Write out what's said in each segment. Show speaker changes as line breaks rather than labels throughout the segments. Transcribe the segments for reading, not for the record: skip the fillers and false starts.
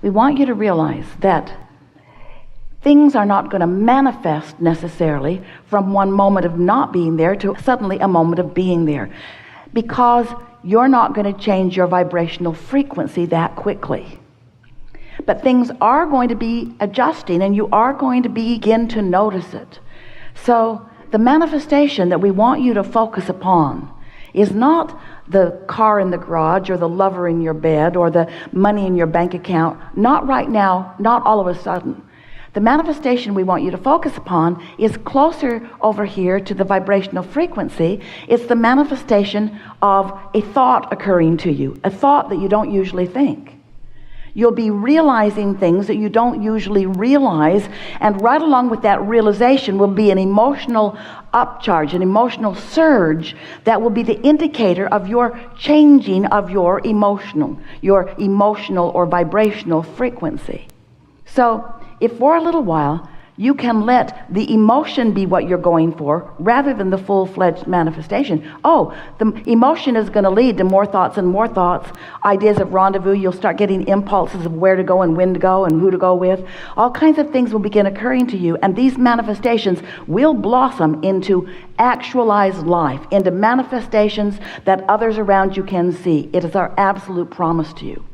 we want you to realize that things are not going to manifest necessarily from one moment of not being there to suddenly a moment of being there, because you're not going to change your vibrational frequency that quickly. But things are going to be adjusting, and you are going to begin to notice it. So the manifestation that we want you to focus upon is not the car in the garage or the lover in your bed or the money in your bank account. Not right now, not all of a sudden. The manifestation we want you to focus upon is closer over here to the vibrational frequency. It's the manifestation of a thought occurring to you, a thought that you don't usually think. You'll be realizing things that you don't usually realize, and right along with that realization will be an emotional upcharge, an emotional surge that will be the indicator of your changing of your emotional or vibrational frequency. So if for a little while you can let the emotion be what you're going for rather than the full-fledged manifestation. Oh, the emotion is going to lead to more thoughts and more thoughts, ideas of rendezvous. You'll start getting impulses of where to go and when to go and who to go with. All kinds of things will begin occurring to you, and these manifestations will blossom into actualized life, into manifestations that others around you can see. It is our absolute promise to you.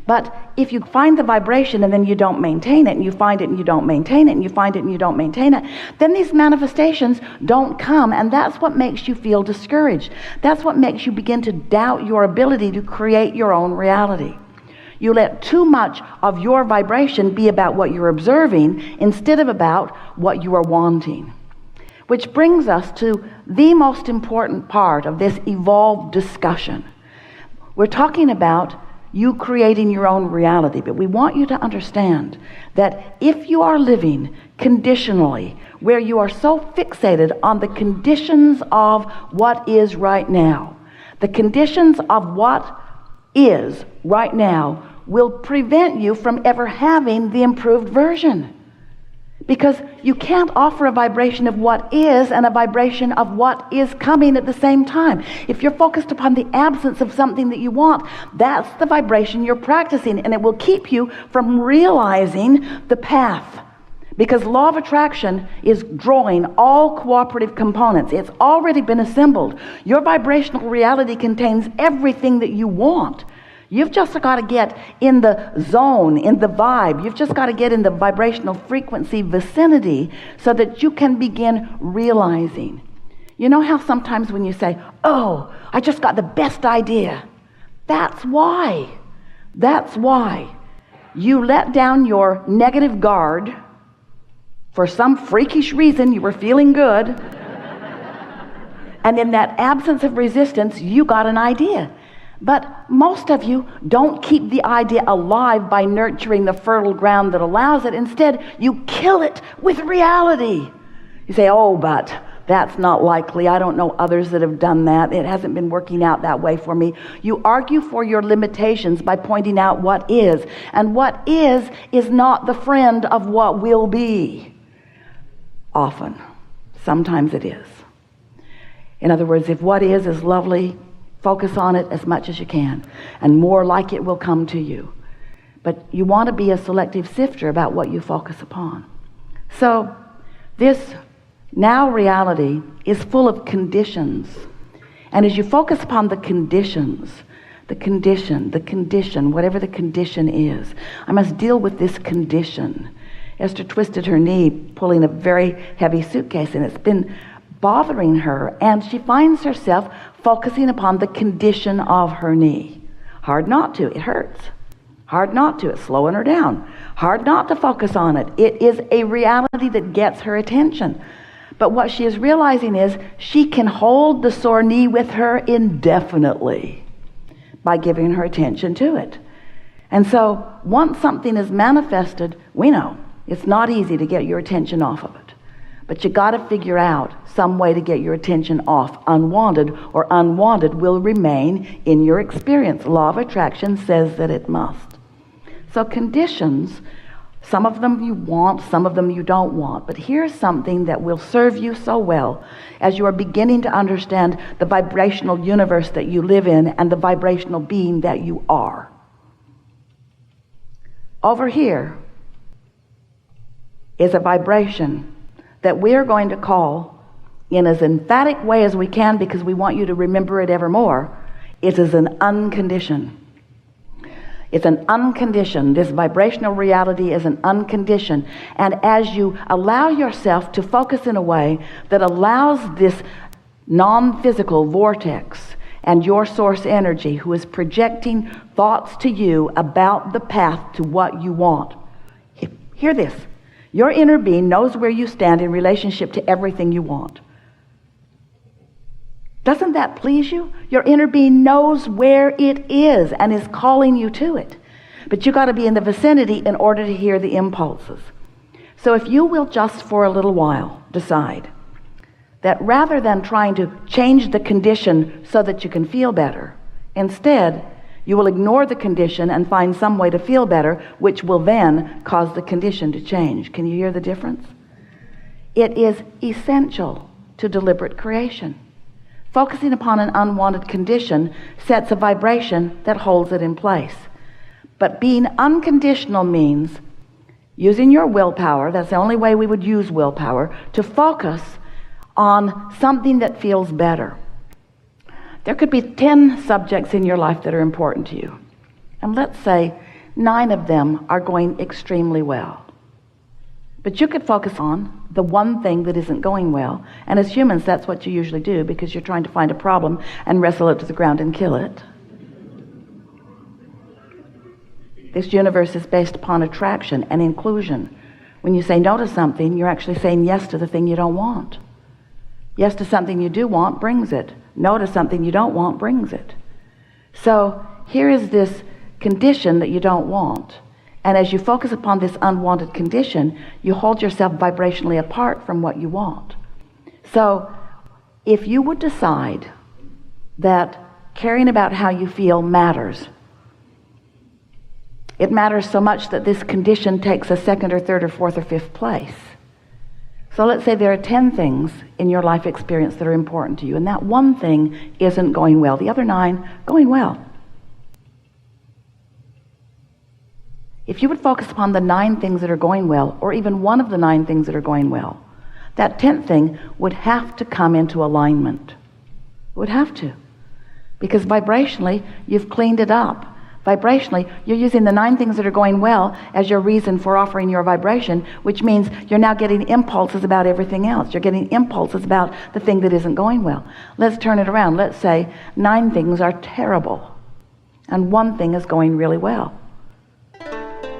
But if you find the vibration and then you don't maintain it, and you find it and you don't maintain it, and you find it and you don't maintain it, then these manifestations don't come, and that's what makes you feel discouraged. That's what makes you begin to doubt your ability to create your own reality. You let too much of your vibration be about what you're observing instead of about what you are wanting. Which brings us to the most important part of this evolved discussion. We're talking about you creating your own reality, but we want you to understand that if you are living conditionally, where you are so fixated on the conditions of what is right now, the conditions of what is right now will prevent you from ever having the improved version. Because you can't offer a vibration of what is and a vibration of what is coming at the same time. If you're focused upon the absence of something that you want, that's the vibration you're practicing, and it will keep you from realizing the path. Because law of attraction is drawing all cooperative components. It's already been assembled. Your vibrational reality contains everything that you want. You've just got to get in the zone, in the vibe. You've just got to get in the vibrational frequency vicinity so that you can begin realizing. You know how sometimes when you say, oh, I just got the best idea. That's why you let down your negative guard. For some freakish reason, you were feeling good. And in that absence of resistance, you got an idea. But most of you don't keep the idea alive by nurturing the fertile ground that allows it. Instead, you kill it with reality. You say, oh, but that's not likely. I don't know others that have done that. It hasn't been working out that way for me. You argue for your limitations by pointing out what is. And what is not the friend of what will be. Often. Sometimes it is. In other words, if what is lovely, focus on it as much as you can, and more like it will come to you. But you want to be a selective sifter about what you focus upon. So this now reality is full of conditions. And as you focus upon the conditions, the condition, whatever the condition is, I must deal with this condition. Esther twisted her knee, pulling a very heavy suitcase, and it's been bothering her, and she finds herself focusing upon the condition of her knee. Hard not to. It hurts. Hard not to. It's slowing her down. Hard not to focus on it. It is a reality that gets her attention. But what she is realizing is she can hold the sore knee with her indefinitely by giving her attention to it. And so once something is manifested, we know it's not easy to get your attention off of it. But you got to figure out some way to get your attention off unwanted, or unwanted will remain in your experience. Law of attraction says that it must. So conditions, some of them you want, some of them you don't want. But here's something that will serve you so well as you are beginning to understand the vibrational universe that you live in and the vibrational being that you are. over here is a vibration that we're going to call, in as emphatic way as we can because we want you to remember it evermore, it is an unconditioned. It's an unconditioned. This vibrational reality is an unconditioned. And as you allow yourself to focus in a way that allows this non-physical vortex and your source energy, who is projecting thoughts to you about the path to what you want. Hear this. Your inner being knows where you stand in relationship to everything you want. Doesn't that please you? Your inner being knows where it is and is calling you to it. But you got to be in the vicinity in order to hear the impulses. So if you will just for a little while decide that rather than trying to change the condition so that you can feel better, instead you will ignore the condition and find some way to feel better, which will then cause the condition to change. Can you hear the difference? It is essential to deliberate creation. Focusing upon an unwanted condition sets a vibration that holds it in place. But being unconditional means using your willpower, that's the only way we would use willpower, to focus on something that feels better. There could be 10 subjects in your life that are important to you. And let's say 9 of them are going extremely well. But you could focus on the one thing that isn't going well. And as humans, that's what you usually do because you're trying to find a problem and wrestle it to the ground and kill it. This universe is based upon attraction and inclusion. When you say no to something, you're actually saying yes to the thing you don't want. Yes to something you do want brings it. No to something you don't want brings it. So here is this condition that you don't want. And as you focus upon this unwanted condition, you hold yourself vibrationally apart from what you want. So if you would decide that caring about how you feel matters, it matters so much that this condition takes a second or third or fourth or fifth place. So let's say there are 10 things in your life experience that are important to you, and that one thing isn't going well. The other 9 going well. If you would focus upon the 9 things that are going well, or even one of the 9 things that are going well, that 10th thing would have to come into alignment. It would have to. Because vibrationally, you've cleaned it up. Vibrationally, you're using the 9 things that are going well as your reason for offering your vibration, which means you're now getting impulses about everything else. You're getting impulses about the thing that isn't going well. Let's turn it around. Let's say 9 things are terrible, and 1 thing is going really well.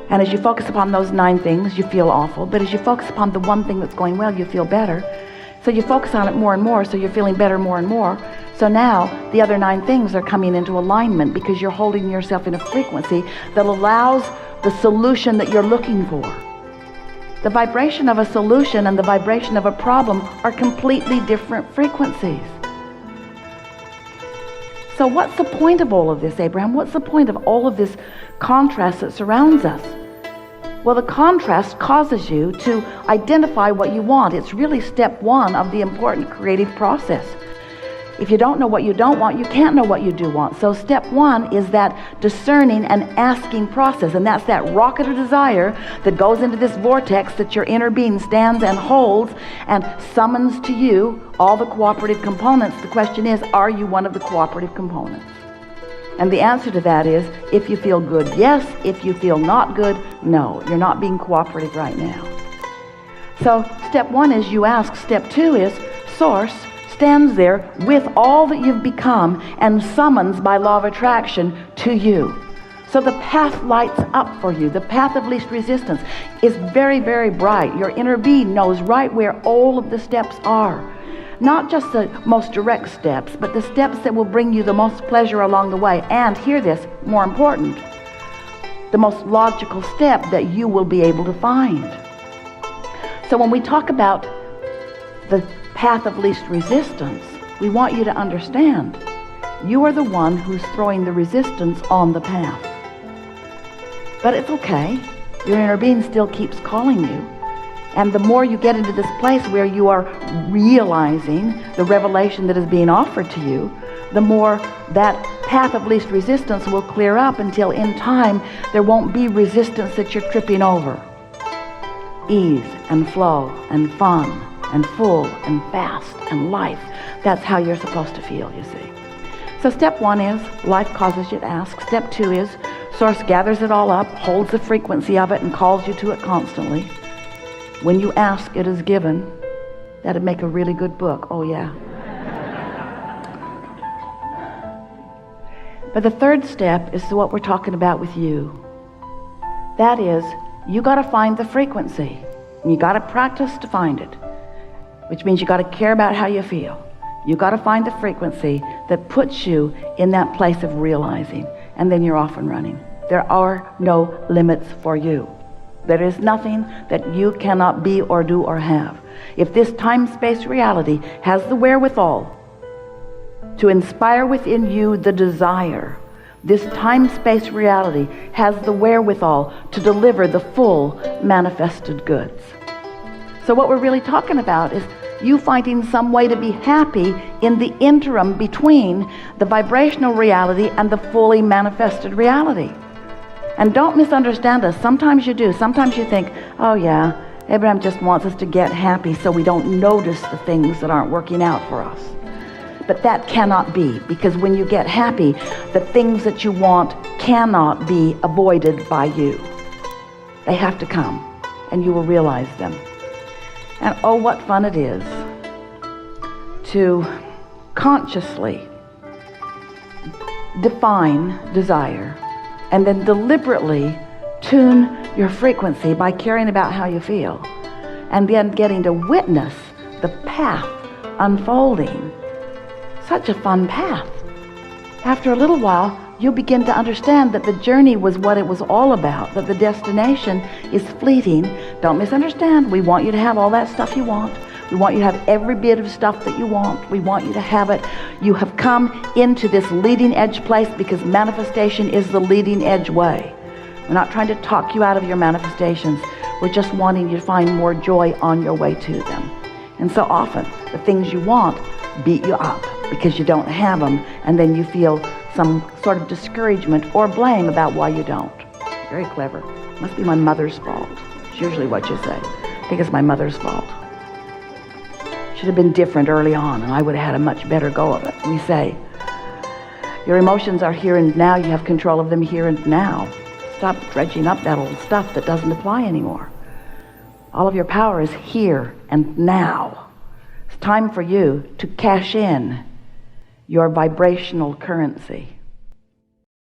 And as you focus upon those 9 things, you feel awful. But as you focus upon the 1 thing that's going well, you feel better. So you focus on it more and more, so you're feeling better more and more. So now the other 9 things are coming into alignment because you're holding yourself in a frequency that allows the solution that you're looking for. The vibration of a solution and the vibration of a problem are completely different frequencies. So what's the point of all of this, Abraham? What's the point of all of this contrast that surrounds us? Well, the contrast causes you to identify what you want. It's really step 1 of the important creative process. If you don't know what you don't want, you can't know what you do want. So step 1 is that discerning and asking process, and that's that rocket of desire that goes into this vortex that your inner being stands and holds and summons to you all the cooperative components. The question is, are you one of the cooperative components? And the answer to that is, if you feel good, yes. If you feel not good, no. You're not being cooperative right now. So step 1 is you ask. Step 2 is Source stands there with all that you've become and summons by law of attraction to you. So the path lights up for you. The path of least resistance is very, very bright. Your inner being knows right where all of the steps are. Not just the most direct steps, but the steps that will bring you the most pleasure along the way. And hear this, more important, the most logical step that you will be able to find. So when we talk about the path of least resistance, we want you to understand you are the one who's throwing the resistance on the path. But it's okay. Your inner being still keeps calling you. And the more you get into this place where you are realizing the revelation that is being offered to you, the more that path of least resistance will clear up until in time there won't be resistance that you're tripping over. Ease and flow and fun and full and fast and life. That's how you're supposed to feel, you see. So step 1 is life causes you to ask. Step 2 is Source gathers it all up, holds the frequency of it, and calls you to it constantly. When you ask, it is given. That'd make a really good book. Oh yeah. But the third step is what we're talking about with you. That is, you got to find the frequency. And you got to practice to find it, which means you got to care about how you feel. You got to find the frequency that puts you in that place of realizing, and then you're off and running. There are no limits for you. There is nothing that you cannot be or do or have. If this time-space reality has the wherewithal to inspire within you the desire, this time-space reality has the wherewithal to deliver the full manifested goods. So what we're really talking about is you finding some way to be happy in the interim between the vibrational reality and the fully manifested reality. And don't misunderstand us. Sometimes you do. Sometimes you think, oh yeah, Abraham just wants us to get happy so we don't notice the things that aren't working out for us. But that cannot be, because when you get happy, the things that you want cannot be avoided by you. They have to come, and you will realize them. And oh, what fun it is to consciously define desire and then deliberately tune your frequency by caring about how you feel, and then getting to witness the path unfolding. Such a fun path. After a little while, you'll begin to understand that the journey was what it was all about, that the destination is fleeting. Don't misunderstand. We want you to have all that stuff you want. We want you to have every bit of stuff that you want. We want you to have it. You have come into this leading edge place because manifestation is the leading edge way. We're not trying to talk you out of your manifestations. We're just wanting you to find more joy on your way to them. And so often, the things you want beat you up because you don't have them, and then you feel some sort of discouragement or blame about why you don't. Very clever. Must be my mother's fault. It's usually what you say. I think it's my mother's fault. Should have been different early on, and I would have had a much better go of it. We say, your emotions are here and now. You have control of them here and now. Stop dredging up that old stuff that doesn't apply anymore. All of your power is here and now. It's time for you to cash in your vibrational currency.